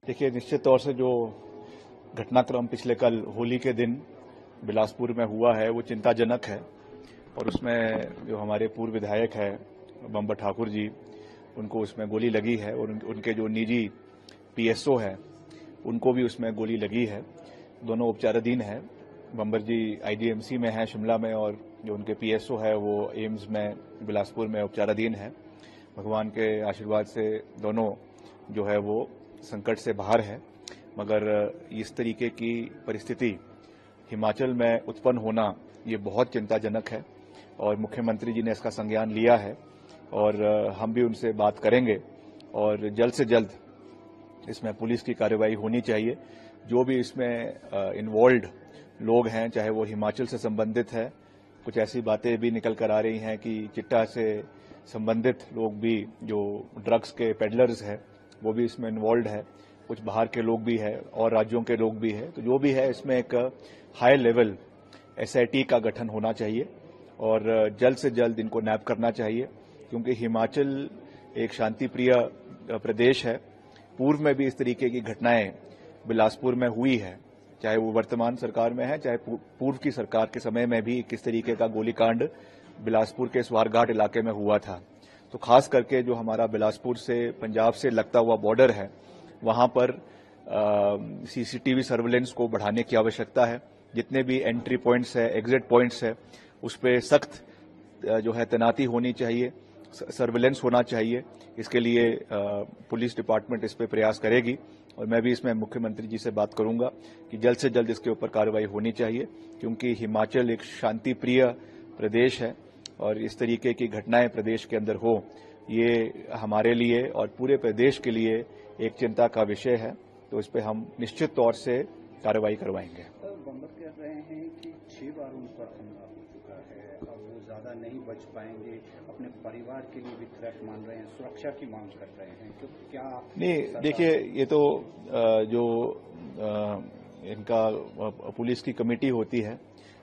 देखिए, निश्चित तौर से जो घटनाक्रम पिछले कल होली के दिन बिलासपुर में हुआ है वो चिंताजनक है और उसमें जो हमारे पूर्व विधायक है बंबर ठाकुर जी, उनको उसमें गोली लगी है और उनके जो निजी पीएसओ है उनको भी उसमें गोली लगी है। दोनों उपचाराधीन है। बंबर जी आईजीएमसी में है शिमला में और जो उनके पीएसओ है वो एम्स में बिलासपुर में उपचाराधीन है। भगवान के आशीर्वाद से दोनों जो है वो संकट से बाहर है, मगर इस तरीके की परिस्थिति हिमाचल में उत्पन्न होना ये बहुत चिंताजनक है और मुख्यमंत्री जी ने इसका संज्ञान लिया है और हम भी उनसे बात करेंगे और जल्द से जल्द इसमें पुलिस की कार्रवाई होनी चाहिए। जो भी इसमें इन्वॉल्व लोग हैं, चाहे वो हिमाचल से संबंधित है, कुछ ऐसी बातें भी निकल कर आ रही हैं कि चिट्टा से संबंधित लोग भी जो ड्रग्स के पेडलर्स हैं वो भी इसमें इन्वॉल्व है, कुछ बाहर के लोग भी है और राज्यों के लोग भी है। तो जो भी है इसमें एक हाई लेवल एसआईटी का गठन होना चाहिए और जल्द से जल्द इनको नैप करना चाहिए, क्योंकि हिमाचल एक शांति प्रिय प्रदेश है। पूर्व में भी इस तरीके की घटनाएं बिलासपुर में हुई है, चाहे वो वर्तमान सरकार में है चाहे पूर्व की सरकार के समय में भी किस तरीके का गोलीकांड बिलासपुर के स्वारघाट इलाके में हुआ था। तो खास करके जो हमारा बिलासपुर से पंजाब से लगता हुआ बॉर्डर है वहां पर सीसीटीवी सर्वेलेंस को बढ़ाने की आवश्यकता है। जितने भी एंट्री पॉइंट्स है, एग्जिट पॉइंट्स है, उस पर सख्त जो है तैनाती होनी चाहिए, सर्वेलेंस होना चाहिए। इसके लिए पुलिस डिपार्टमेंट इस पर प्रयास करेगी और मैं भी इसमें मुख्यमंत्री जी से बात करूंगा कि जल्द से जल्द इसके ऊपर कार्रवाई होनी चाहिए, क्योंकि हिमाचल एक शांति प्रिय प्रदेश है और इस तरीके की घटनाएं प्रदेश के अंदर हो ये हमारे लिए और पूरे प्रदेश के लिए एक चिंता का विषय है। तो इस पर हम निश्चित तौर से कार्रवाई करवाएंगे। बंबर कह रहे हैं कि 6 बार उन पर हमला हो चुका है, अब वो ज्यादा नहीं बच पाएंगे, अपने परिवार के लिए भी थ्रेट मान रहे हैं, सुरक्षा की मांग कर रहे हैं। तो क्या नहीं, देखिए, ये तो जो इनका पुलिस की कमेटी होती है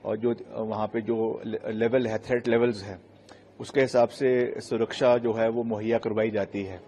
और जो वहां पे जो लेवल है, थ्रेट लेवल्स है, उसके हिसाब से सुरक्षा जो है वो मुहैया करवाई जाती है।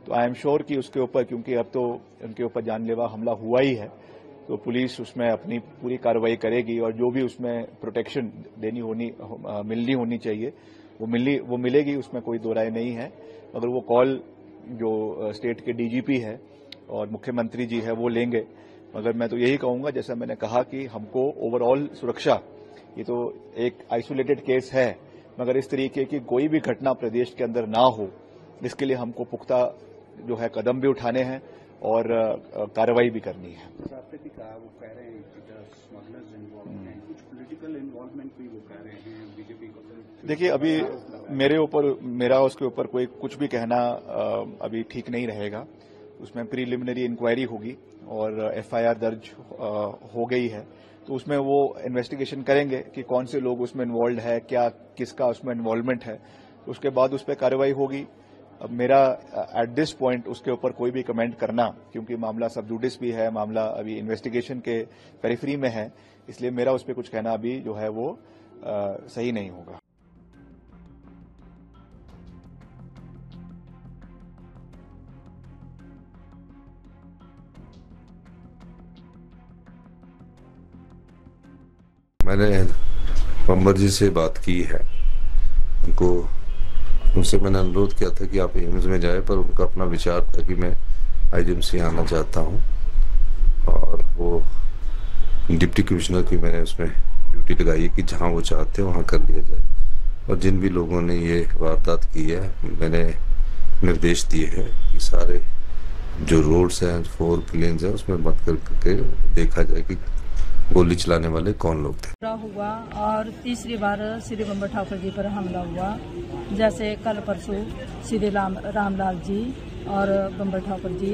तो आई एम श्योर कि उसके ऊपर, क्योंकि अब तो उनके ऊपर जानलेवा हमला हुआ ही है, तो पुलिस उसमें अपनी पूरी कार्रवाई करेगी और जो भी उसमें प्रोटेक्शन मिलनी होनी चाहिए वो मिलेगी, उसमें कोई दो राय नहीं है। मगर वो कॉल जो स्टेट के डीजीपी है और मुख्यमंत्री जी है वो लेंगे। मगर मैं तो यही कहूंगा, जैसा मैंने कहा कि हमको ओवरऑल सुरक्षा, ये तो एक आइसोलेटेड केस है, मगर इस तरीके की कोई भी घटना प्रदेश के अंदर ना हो, इसके लिए हमको पुख्ता जो है कदम भी उठाने हैं और कार्रवाई भी करनी है। आपने भी कहा, वो कह रहे हैं कि स्मगलर्स इन्वॉल्व हैं, कुछ पॉलिटिकल इन्वॉल्वमेंट भी वो कह रहे हैं बीजेपी को। देखिए, अभी मेरा उसके ऊपर कोई कुछ भी कहना अभी ठीक नहीं रहेगा। उसमें प्रीलिमिनरी इंक्वायरी होगी और एफआईआर दर्ज हो गई है, तो उसमें वो इन्वेस्टिगेशन करेंगे कि कौन से लोग उसमें इन्वॉल्व है, क्या किसका उसमें इन्वॉल्वमेंट है, तो उसके बाद उस पर कार्रवाई होगी। अब मेरा एट दिस पॉइंट उसके ऊपर कोई भी कमेंट करना, क्योंकि मामला सब जुडिस भी है, मामला अभी इन्वेस्टिगेशन के पेरिफेरी में है, इसलिए मेरा उस पर कुछ कहना अभी जो है वो सही नहीं होगा। मैंने बंबर जी से बात की है, उनसे मैंने अनुरोध किया था कि आप एम्स में जाए, पर उनका अपना विचार था कि मैं आईजीएमसी आना चाहता हूं और वो डिप्टी कमिश्नर की मैंने उसमें ड्यूटी लगाई है कि जहां वो चाहते हैं वहां कर लिया जाए। और जिन भी लोगों ने ये वारदात की है, मैंने निर्देश दिए हैं कि सारे जो रोड्स हैं, 4 लेन्स हैं, उसमें बंद करके देखा जाए कि गोली चलाने वाले कौन लोग थे। हुआ और तीसरी बार श्री बंबर ठाकुर जी पर हमला हुआ। जैसे कल परसों श्री रामलाल जी और बंबर ठाकुर जी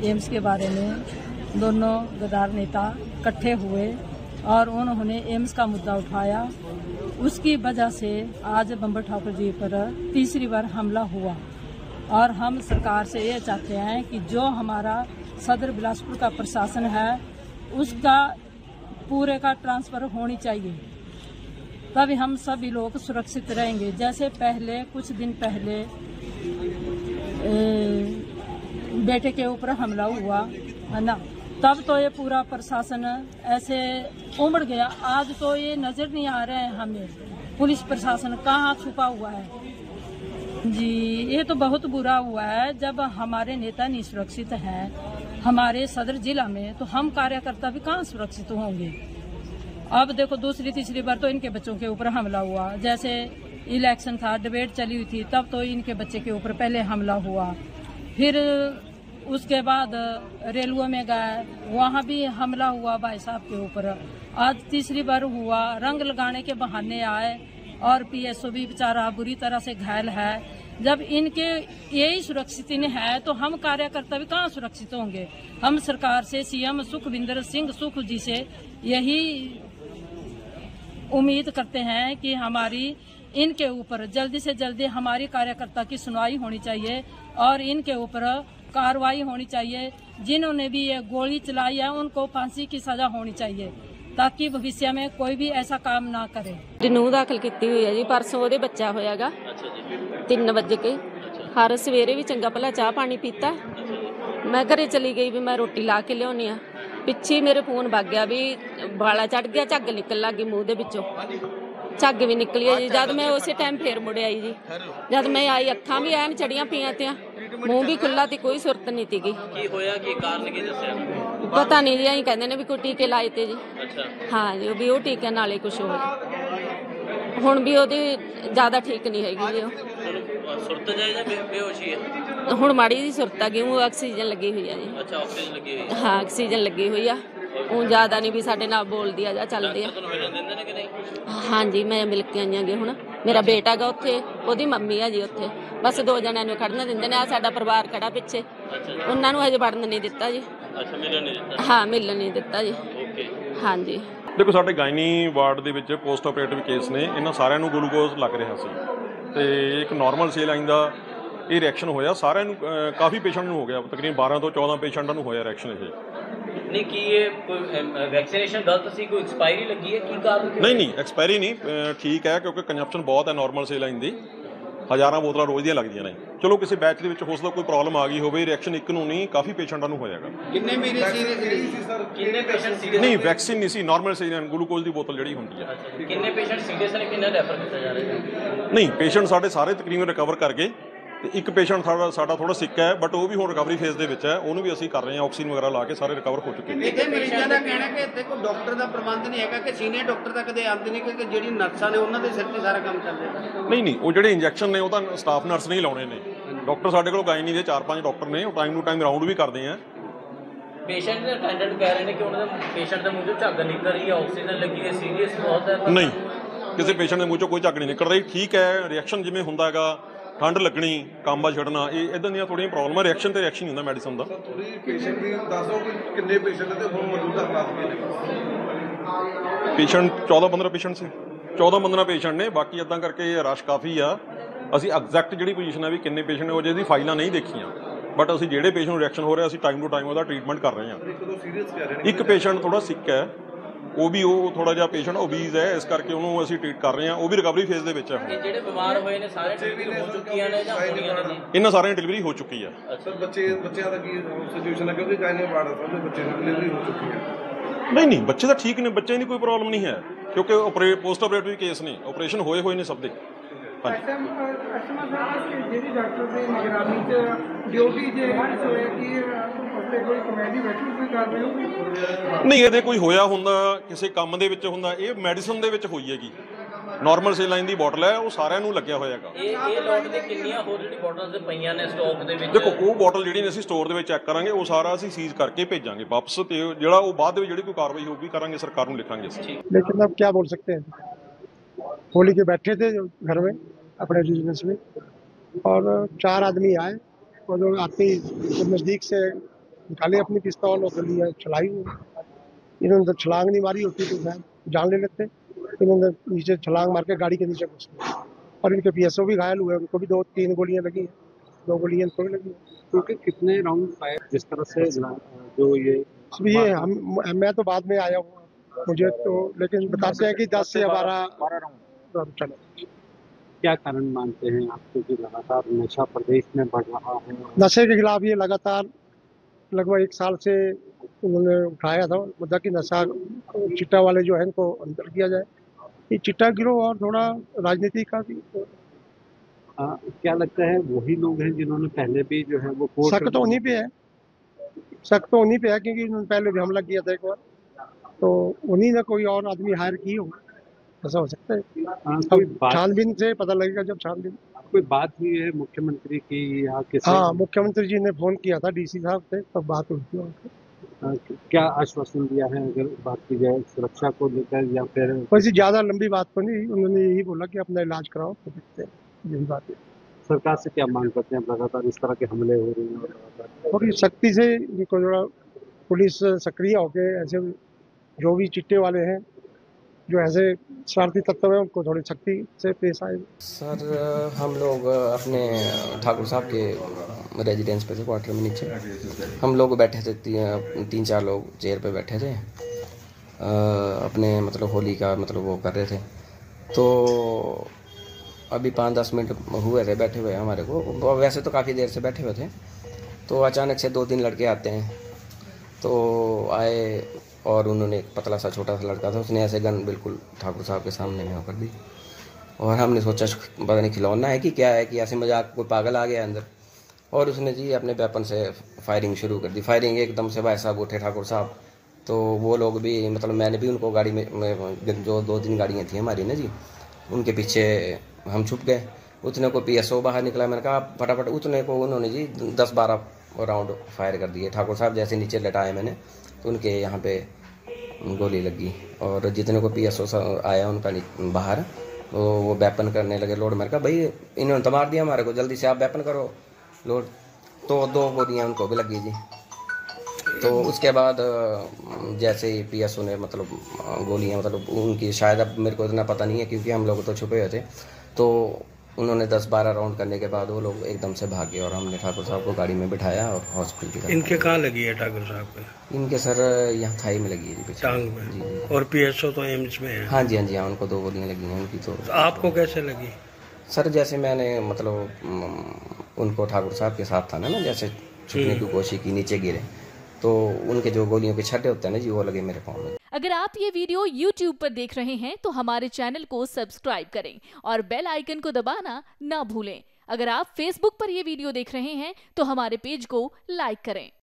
एम्स के बारे में दोनों गद्दार नेता इकट्ठे हुए और उन्होंने एम्स का मुद्दा उठाया। उसकी वजह से आज बंबर ठाकुर जी पर तीसरी बार हमला हुआ और हम सरकार से ये चाहते हैं कि जो हमारा सदर बिलासपुर का प्रशासन है उसका पूरे का ट्रांसफर होनी चाहिए, तभी हम सभी लोग सुरक्षित रहेंगे। जैसे पहले कुछ दिन पहले बेटे के ऊपर हमला हुआ है ना, तब तो ये पूरा प्रशासन ऐसे उमड़ गया। आज तो ये नजर नहीं आ रहा है हमें, पुलिस प्रशासन कहाँ छुपा हुआ है। जी, ये तो बहुत बुरा हुआ है। जब हमारे नेता नहीं सुरक्षित हैं हमारे सदर जिला में, तो हम कार्यकर्ता भी कहाँ सुरक्षित होंगे। अब देखो दूसरी तीसरी बार तो इनके बच्चों के ऊपर हमला हुआ। जैसे इलेक्शन था, डिबेट चली हुई थी, तब तो इनके बच्चे के ऊपर पहले हमला हुआ। फिर उसके बाद रेलवे में गए, वहाँ भी हमला हुआ भाई साहब के ऊपर। आज तीसरी बार हुआ, रंग लगाने के बहाने आए और पीएसओ भी बेचारा बुरी तरह से घायल है। जब इनके यही सुरक्षित है तो हम कार्यकर्ता भी कहाँ सुरक्षित होंगे। हम सरकार से, सीएम सुखविंदर सिंह सुख जी से यही उम्मीद करते हैं कि हमारी इनके ऊपर जल्दी से जल्दी हमारी कार्यकर्ता की सुनवाई होनी चाहिए और इनके ऊपर कार्रवाई होनी चाहिए। जिन्होंने भी ये गोली चलाई है उनको फांसी की सजा होनी चाहिए, ताकि भविष्य में कोई भी ऐसा काम ना करे। नूंह दाखिल की हुई है जी, परसों ਉਹਦੇ ਬੱਚਾ ਹੋਇਆਗਾ 3 ਵਜੇ ਕੇ। ਹਰ ਸਵੇਰੇ ਵੀ ਚੰਗਾ ਭਲਾ ਚਾਹ ਪਾਣੀ ਪੀਤਾ। ਮੈਂ ਘਰੇ ਚਲੀ ਗਈ ਵੀ ਮੈਂ ਰੋਟੀ ਲਾ ਕੇ ਲਿਆਉਣੀ ਆ, ਪਿੱਛੇ ਮੇਰੇ ਫੋਨ ਵੱਗ ਗਿਆ ਵੀ ਵਾਲਾ ਚੜ ਗਿਆ, ਝੱਗ ਨਿਕਲ ਲੱਗੀ ਮੂੰਹ ਦੇ ਵਿੱਚੋਂ, ਝੱਗ ਵੀ ਨਿਕਲੀ ਜੀ। ਜਦ ਮੈਂ ਉਸੇ ਟਾਈਮ ਫੇਰ ਮੁੜ ਆਈ ਜੀ, ਜਦ ਮੈਂ ਆਈ ਅੱਖਾਂ ਵੀ ਐਨ ਚੜੀਆਂ ਪਈਆਂ ਤੇ ਮੂੰਹ ਵੀ ਖੁੱਲਾ ਤੇ ਕੋਈ ਸੁਰਤ ਨਹੀਂ ਤੀਗੀ। ਕੀ ਹੋਇਆ, ਕੀ ਕਾਰਨ ਕੀ ਦੱਸਿਆ? ਪਤਾ ਨਹੀਂ ਜੀ, ਅਸੀਂ ਕਹਿੰਦੇ ਨੇ ਵੀ ਕੋਈ ਟੀਕੇ ਲਾਏ ਤੇ ਜੀ। ਅੱਛਾ, ਹਾਂ ਜੀ, ਵੀ ਉਹ ਟੀਕਿਆਂ ਨਾਲੇ ਕੁਝ ਹੋ ਹੁਣ ਵੀ ਉਹਦੀ ਜ਼ਿਆਦਾ ਠੀਕ ਨਹੀਂ ਹੈਗੀ ਜੀ। ਉਹ ਸੁਰਤ ਜਾਏ ਜਾਂ ਬੇਹੋਸ਼ੀ ਹੈ? ਹੁਣ ਮਾੜੀ ਜੀ ਸੁਰਤ ਆ ਗਈ, ਉਹ ਆਕਸੀਜਨ ਲੱਗੀ ਹੋਈ ਆ ਜੀ। ਅੱਛਾ, ਆਕਸੀਜਨ ਲੱਗੀ ਹੋਈ? ਹਾਂ, ਆਕਸੀਜਨ ਲੱਗੀ ਹੋਈ ਆ। ਉਹ ਜ਼ਿਆਦਾ ਨਹੀਂ ਵੀ ਸਾਡੇ ਨਾਲ ਬੋਲਦੀ ਆ ਜਾਂ ਚੱਲਦੀ ਆ। ਤੁਹਾਨੂੰ ਮਿਲਣ ਦਿੰਦੇ ਨੇ ਕਿ ਨਹੀਂ? ਹਾਂਜੀ, ਮੈਂ ਮਿਲ ਕੇ ਆਈ ਆਂਗੀ। ਹੁਣ ਮੇਰਾ ਬੇਟਾ ਗਾ ਉੱਥੇ, ਉਹਦੀ ਮੰਮੀ ਆ ਜੀ ਉੱਥੇ। ਬਸ 2 ਜਣਿਆਂ ਨੂੰ ਖੜਨ ਦਿੰਦੇ ਨੇ। ਆ ਸਾਡਾ ਪਰਿਵਾਰ ਖੜਾ ਪਿੱਛੇ, ਉਹਨਾਂ ਨੂੰ ਹਜੇ ਵੜਨ ਨਹੀਂ ਦਿੱਤਾ ਜੀ। ਅੱਛਾ, ਮਿਲਣ ਨਹੀਂ ਦਿੱਤਾ? ਹਾਂ, ਮਿਲਣ ਨਹੀਂ ਦਿੱਤਾ ਜੀ। ਓਕੇ, ਹਾਂਜੀ। ਦੇਖੋ, ਸਾਡੇ ਗਾਇਨੀ ਵਾਰਡ ਦੇ ਵਿੱਚ ਪੋਸਟ ਆਪਰੇਟਿਵ ਕੇਸ ਨੇ, ਇਹਨਾਂ ਸਾਰਿਆਂ ਨੂੰ ਗਲੂਕੋਜ਼ ਲੱਗ ਰਿਹਾ ਸੀ ਤੇ ਇੱਕ ਨਾਰਮਲ ਸੇਲਾਈਨ ਦਾ ਇਹ ਰਿਐਕਸ਼ਨ ਹੋਇਆ। ਸਾਰਿਆਂ ਨੂੰ ਕਾਫੀ ਪੇਸ਼ੈਂਟ ਨੂੰ ਹੋ ਗਿਆ, ਤਕਰੀਬਨ 12 ਤੋਂ 14 ਪੇਸ਼ੈਂਟਾਂ ਨੂੰ ਹੋਇਆ ਰਿਐਕਸ਼ਨ ਇਹ। ਨਹੀਂ, ਕੀ ਇਹ ਕੋਈ ਵੈਕਸੀਨੇਸ਼ਨ ਗਲਤ ਸੀ, ਕੋਈ ਐਕਸਪਾਇਰੀ ਲੱਗੀ ਹੈ, ਕੀ ਕਾਰਨ? ਨਹੀਂ, ਐਕਸਪਾਇਰੀ ਨਹੀਂ, ਠੀਕ ਹੈ, ਕਿਉਂਕਿ ਕੰਜ਼ੰਪਸ਼ਨ ਬਹੁਤ ਹੈ ਨਾਰਮਲ ਸੇਲਾਈਨ ਦੀ, ਹਜ਼ਾਰਾਂ ਬੋਤਲਾਂ ਰੋਜ਼ ਦੀਆਂ ਲੱਗਦੀਆਂ ਨੇ। ਚਲੋ ਕਿਸੇ ਬੈਚ ਦੇ ਵਿੱਚ ਹੋ ਸਕਦਾ ਕੋਈ ਪ੍ਰੋਬਲਮ ਆ ਗਈ ਹੋਵੇ, ਰਿਐਕਸ਼ਨ ਇੱਕ ਨੂੰ ਨਹੀਂ ਕਾਫੀ ਪੇਸ਼ੈਂਟਾਂ ਨੂੰ ਹੋਇਆਗਾ। ਕਿੰਨੇ ਮਹੀਨੇ ਸੀ ਸਰ? ਕਿੰਨੇ ਪੇਸ਼ੈਂਟ ਸੀਰੀਅਸ? ਨਹੀਂ, ਵੈਕਸੀਨ ਨਹੀਂ ਸੀ, ਨਾਰਮਲ ਸੇਲਾਈਨ ਗਲੂਕੋਜ਼ ਦੀ ਬੋਤਲ ਜਿਹੜੀ ਹੁੰਦੀ ਹੈ। ਕਿੰਨੇ ਪੇਸ਼ੈਂਟ ਸੀਰੀਅਸ ਨੇ, ਕਿੰਨਾ ਰੈਫਰ ਕੀਤਾ ਜਾ ਰਿਹਾ? ਨਹੀਂ, ਪੇਸ਼ੈਂਟ ਸਾਡੇ ਸਾਰੇ ਤਕਰੀਬਨ ਰਿਕਵਰ ਕਰ ਗਏ ਤੇ ਇੱਕ ਪੇਸ਼ੈਂਟ ਸਾਡਾ ਥੋੜਾ ਸਿੱਕ ਹੈ, ਬਟ ਉਹ ਵੀ ਹੁਣ ਰਿਕਵਰੀ ਫੇਜ਼ ਦੇ ਵਿੱਚ ਹੈ। ਉਹਨੂੰ ਵੀ ਅਸੀਂ ਕਰ ਰਹੇ ਹਾਂ, ਆਕਸੀਜਨ ਵਗੈਰਾ ਲਾ ਕੇ ਸਾਰੇ ਰਿਕਵਰ ਹੋ ਚੁੱਕੇ ਨੇ। ਇਹਦੇ ਮਰੀਜ਼ਾਂ ਦਾ ਕਹਿਣਾ ਕਿ ਇੱਥੇ ਕੋਈ ਡਾਕਟਰ ਦਾ ਪ੍ਰਬੰਧ ਨਹੀਂ ਹੈਗਾ, ਕਿ ਸੀਨੀਅਰ ਡਾਕਟਰ ਤਾਂ ਕਦੇ ਆਉਂਦੇ ਨਹੀਂ, ਕਿਉਂਕਿ ਜਿਹੜੀ ਨਰਸਾਂ ਨੇ ਉਹਨਾਂ ਦੇ ਸਿਰ ਤੇ ਸਾਰਾ ਕੰਮ ਚੱਲ ਰਿਹਾ। ਨਹੀਂ, ਉਹ ਜਿਹੜੇ ਇੰਜੈਕਸ਼ਨ ਨੇ ਉਹ ਤਾਂ ਸਟਾਫ ਨਰਸ ਨਹੀਂ ਲਾਉਣੇ ਨੇ। ਡਾਕਟਰ ਸਾਡੇ ਕੋਲ ਗਾਇਨੀ ਦੇ 4-5 ਡਾਕਟਰ ਨੇ, ਉਹ ਟਾਈਮ ਟੂ ਟਾਈਮ ਰਾਊਂਡ ਵੀ ਕਰਦੇ ਆ। ਪੇਸ਼ੈਂਟ ਦੇ ਅਟੈਂਡੈਂਟ ਕਹਿ ਰਹੇ ਨੇ ਕਿ ਉਹਨਾਂ ਦਾ ਪੇਸ਼ੈਂਟ ਦੇ ਮੂੰਹ ਚੋਂ ਝੱਗ ਨਿਕਲ ਰਹੀ ਹੈ, ਆਕਸੀਜਨ ਲੱਗੀ ਹੈ, ਸੀਰੀਅਸ ਬਹੁਤ ਹੈ। ਨਹੀਂ, ਕਿਸੇ ਪੇਸ਼ੈਂਟ ਦੇ ਮੂੰਹ ਚੋਂ ਕੋਈ ਝੱਗ ਨਹੀਂ ਨਿਕਲ ਰਹੀ, ਠੀਕ ਹੈ। ਰਿਐਕਸ਼ਨ ਜਿਵੇਂ ਹੁੰਦਾ ਹੈਗਾ, ਠੰਡ ਲੱਗਣੀ, ਕਾਂਬਾ ਛੱਡਣਾ, ਇਹ ਇਦਾਂ ਦੀਆਂ ਥੋੜ੍ਹੀਆਂ ਪ੍ਰੋਬਲਮਾਂ। ਰਿਐਕਸ਼ਨ ਤੇ ਰਿਐਕਸ਼ਨ ਹੀ ਹੁੰਦਾ ਮੈਡੀਸਨ ਦਾ। ਥੋੜੀ ਪੇਸ਼ੈਂਟ ਦੀ ਦੱਸੋ ਕਿ ਕਿੰਨੇ ਪੇਸ਼ੈਂਟ ਤੇ ਹੁਣ ਮੌਜੂਦਾ ਹਾਲਾਤ ਕੀ ਨੇ? ਪੇਸ਼ੈਂਟ 14-15 ਪੇਸ਼ੈਂਟ ਸੀ, 14-15 ਪੇਸ਼ੈਂਟ ਨੇ। ਬਾਕੀ ਇਦਾਂ ਕਰਕੇ ਰਸ਼ ਕਾਫੀ ਆ। ਅਸੀਂ ਐਗਜ਼ੈਕਟ ਜਿਹੜੀ ਪੋਜੀਸ਼ਨ ਹੈ ਵੀ ਕਿੰਨੇ ਪੇਸ਼ੈਂਟ ਨੇ, ਉਹ ਜਿਹਦੀ ਫਾਈਲਾਂ ਨਹੀਂ ਦੇਖੀਆਂ, ਬਟ ਅਸੀਂ ਜਿਹੜੇ ਪੇਸ਼ੈਂਟ ਨੂੰ ਰਿਐਕਸ਼ਨ ਹੋ ਰਿਹਾ ਅਸੀਂ ਟਾਈਮ ਟੂ ਟਾਈਮ ਉਹਦਾ ਟ੍ਰੀਟਮੈਂਟ ਕਰ ਰਹੇ ਹਾਂ। ਇੱਕ ਪੇਸ਼ੈਂਟ ਥੋੜਾ ਸਿੱਕ ਹੈ, ਉਹ ਥੋੜਾ ਜਿਹਾ ਪੇਸ਼ੈਂਟ ਓਬੀਜ਼ ਹੈ, ਇਸ ਕਰਕੇ ਉਹਨੂੰ ਅਸੀਂ ਟ੍ਰੀਟ ਕਰ ਰਹੇ ਹਾਂ। ਉਹ ਵੀ ਰਿਕਵਰੀ ਫੇਜ਼ ਦੇ ਵਿੱਚ ਹੈ। ਇਹ ਜਿਹੜੇ ਬਿਮਾਰ ਹੋਏ ਨੇ ਸਾਰੇ ਡਿਲੀਵਰੀ ਹੋ ਚੁੱਕੀਆਂ ਨੇ ਜਾਂ ਹੋਣੀਆਂ ਨੇ ਜੀ? ਇਹਨਾਂ ਸਾਰਿਆਂ ਦੀ ਡਿਲੀਵਰੀ ਹੋ ਚੁੱਕੀ ਹੈ। ਸਰ, ਬੱਚਿਆਂ ਦਾ ਕੀ ਸਿਚੁਏਸ਼ਨ ਹੈ? ਕਿਉਂਕਿ ਗਾਇਨੀ ਵਾਰਡ ਦੇ ਬੱਚੇ ਦੀ ਡਿਲੀਵਰੀ ਹੋ ਚੁੱਕੀ ਹੈ। ਨਹੀਂ, ਬੱਚੇ ਤਾਂ ਠੀਕ ਨੇ, ਬੱਚਿਆਂ ਦੀ ਕੋਈ ਪ੍ਰੋਬਲਮ ਨਹੀਂ ਹੈ, ਕਿਉਂਕਿ ਪੋਸਟ ਆਪਰੇਟਿਵ ਕੇਸ ਨੇ, ਆਪਰੇਸ਼ਨ ਹੋਏ ਨੇ ਸਭ ਦੇ। ਜਿਹੜੀ ਡਾਕਟਰ ਦੀ ਨਿਗਰਾਨੀ 'ਚ ਡਿਊਟੀ ਜੇ ਹੋਇਆ ਕਿ ਉੱਥੇ ਕੋਈ ਕਮੇਟੀ ਬੈਠੀ ਕੋਈ ਕਰ ਰਹੇ ਹੋ? ਨਹੀਂ, ਇਹਦੇ ਕੋਈ ਹੋਇਆ ਹੁੰਦਾ ਕਿਸੇ ਕੰਮ ਦੇ ਵਿੱਚ ਹੁੰਦਾ, ਇਹ ਮੈਡੀਸਨ ਦੇ ਵਿੱਚ ਹੋਈ ਹੈਗੀ। ਨਾਰਮਲ ਸੇਲਾਈਨ ਦੀ ਬੋਟਲ ਹੈ, ਉਹ ਸਾਰਿਆਂ ਨੂੰ ਲੱਗਿਆ ਹੋਇਆ ਹੈਗਾ। ਇਹ ਲੋਟ ਦੇ ਕਿੰਨੀਆਂ ਹੋਰ ਜਿਹੜੀ ਬੋਟਲਾਂ ਤੇ ਪਈਆਂ ਨੇ ਸਟਾਕ ਦੇ ਵਿੱਚ? ਦੇਖੋ, ਉਹ ਬੋਟਲ ਜਿਹੜੀ ਨੇ ਅਸੀਂ ਸਟੋਰ ਦੇ ਵਿੱਚ ਚੈੱਕ ਕਰਾਂਗੇ, ਉਹ ਸਾਰਾ ਅਸੀਂ ਸੀਜ਼ ਕਰਕੇ ਭੇਜਾਂਗੇ ਵਾਪਸ, ਤੇ ਜਿਹੜਾ ਉਹ ਬਾਅਦ ਦੇ ਵਿੱਚ ਜਿਹੜੀ ਕੋਈ ਕਾਰਵਾਈ ਹੋਊਗੀ ਕਰਾਂਗੇ, ਸਰਕਾਰ ਨੂੰ ਲਿਖਾਂਗੇ ਅਸੀਂ। लेकिन अब क्या बोल सकते हैं, होली के बैठे थे घर में अपने बिजनेस में और 4 आदमी आए और जो आते ही नज़दीक से निकाले अपनी पिस्तौल और गोलियाँ चलाई। इन्होंने तो छलांग नहीं मारी होती तो जान ले लेते, इन्होंने नीचे छलांग मार के गाड़ी के नीचे घुस गए और इनके पीएसओ भी घायल हुए, उनको भी 2-3 गोलियाँ लगी हैं, 2 गोलियाँ इनको भी लगी हैं। क्योंकि कितने राउंड फायर जिस तरह से जो ये मैं तो बाद में आया हूँ, मुझे तो लेकिन बताते हैं कि 10 से 12 राउंड चले। क्या कारण मानते हैं आप, क्योंकि लगातार नशा प्रदेश में बढ़ रहा है? नशे के खिलाफ ये लगातार लगभग 1 साल से उन्होंने उठाया था, मतलब कि नशा चिट्टा वाले जो है इनको अंदर किया जाए। ये चिट्टा गिरोह और थोड़ा राजनीति का भी क्या लगता है वही लोग हैं जिन्होंने पहले भी जो है वो शक तो उन्हीं पे है, क्योंकि उन्होंने पहले भी हमला किया था एक बार, तो उन्हीं ने कोई और आदमी हायर की हो, ऐसा हो सकता है। छानबीन से पता लगेगा जब छानबीन। कोई बात हुई है मुख्यमंत्री की या किसी? हाँ, मुख्यमंत्री जी ने फोन किया था डीसी साहब से, तब बात हुई थी। क्या आश्वासन दिया है अगर बात की जाए सुरक्षा को लेकर, या फिर वैसे ज्यादा लंबी बात तो नहीं, उन्होंने यही बोला कि अपना इलाज कराओ, तो देखते हैं, यही बात है। सरकार से क्या मांग करते हैं? लगातार इस तरह के हमले हो रहे हैं और सख्ती से इनको थोड़ा पुलिस सक्रिय होकर ऐसे जो भी चिट्टे वाले हैं, जो ऐसे शरारती तत्व हैं, उनको थोड़ी सख्ती से पेश आए। सर हम लोग अपने ठाकुर साहब के रेजिडेंस पे थे, क्वार्टर में नीचे हम लोग बैठे थे, 3-4 लोग चेयर पे बैठे थे, अपने मतलब होली का मतलब वो कर रहे थे। तो अभी 5-10 मिनट हुए थे बैठे हुए हमारे को, वैसे तो काफ़ी देर से बैठे हुए थे। तो अचानक से 2-3 लड़के आते हैं, तो आए और उन्होंने एक पतला सा छोटा सा लड़का था, उसने ऐसे गन बिल्कुल ठाकुर साहब के सामने में कर दी। और हमने सोचा पता नहीं खिलौना है कि क्या है, कि ऐसे मजाक कोई पागल आ गया अंदर, और उसने जी अपने वेपन से फायरिंग शुरू कर दी। फायरिंग एकदम से भाई साहब उठे ठाकुर साहब, तो वो लोग भी मतलब मैंने भी उनको गाड़ी में जो 2-3 गाड़ियाँ थी हमारी ना जी, उनके पीछे हम छुप गए। उतने को PSO बाहर निकला, मैंने कहा फटाफट, उतने को उन्होंने जी 10-12 राउंड फायर कर दिए। ठाकुर साहब जैसे नीचे लटाए मैंने, तो उनके यहाँ पे गोली लगी, और जितने को PSO आया उनका बाहर, वो वेपन करने लगे लोड। मैंने कहा भाई इन्होंने तो मार दिया हमारे को, जल्दी से आप वेपन करो लोड। तो 2 गोलियाँ उनको भी लगी जी। तो उसके बाद जैसे ही PSO ने मतलब गोलियाँ मतलब उनकी, शायद अब मेरे को इतना पता नहीं है क्योंकि हम लोग तो छुपे हुए थे, तो उन्होंने 10-12 राउंड करने के बाद वो लोग एकदम से भागे, और हमने ठाकुर साहब को गाड़ी में बिठाया और हॉस्पिटल की तरफ। इनके कहाँ लगी है ठाकुर साहब को? इनके सर यहाँ थाई में लगी है जी, टांग में जी। और PSO तो एम्स में है? हाँ जी उनको 2 गोलियाँ लगी हैं उनकी। तो आपको कैसे लगी? सर जैसे मैंने मतलब उनको ठाकुर साहब के साथ था ना, जैसे छुपने की कोशिश की, नीचे गिरे, तो उनके जो गोलियों के छट्टे होते हैं ना जी, वो लगे मेरे पाँव में। अगर आप ये वीडियो YouTube पर देख रहे हैं तो हमारे चैनल को सब्सक्राइब करें और बेल आइकन को दबाना ना भूलें। अगर आप Facebook पर ये वीडियो देख रहे हैं तो हमारे पेज को लाइक करें।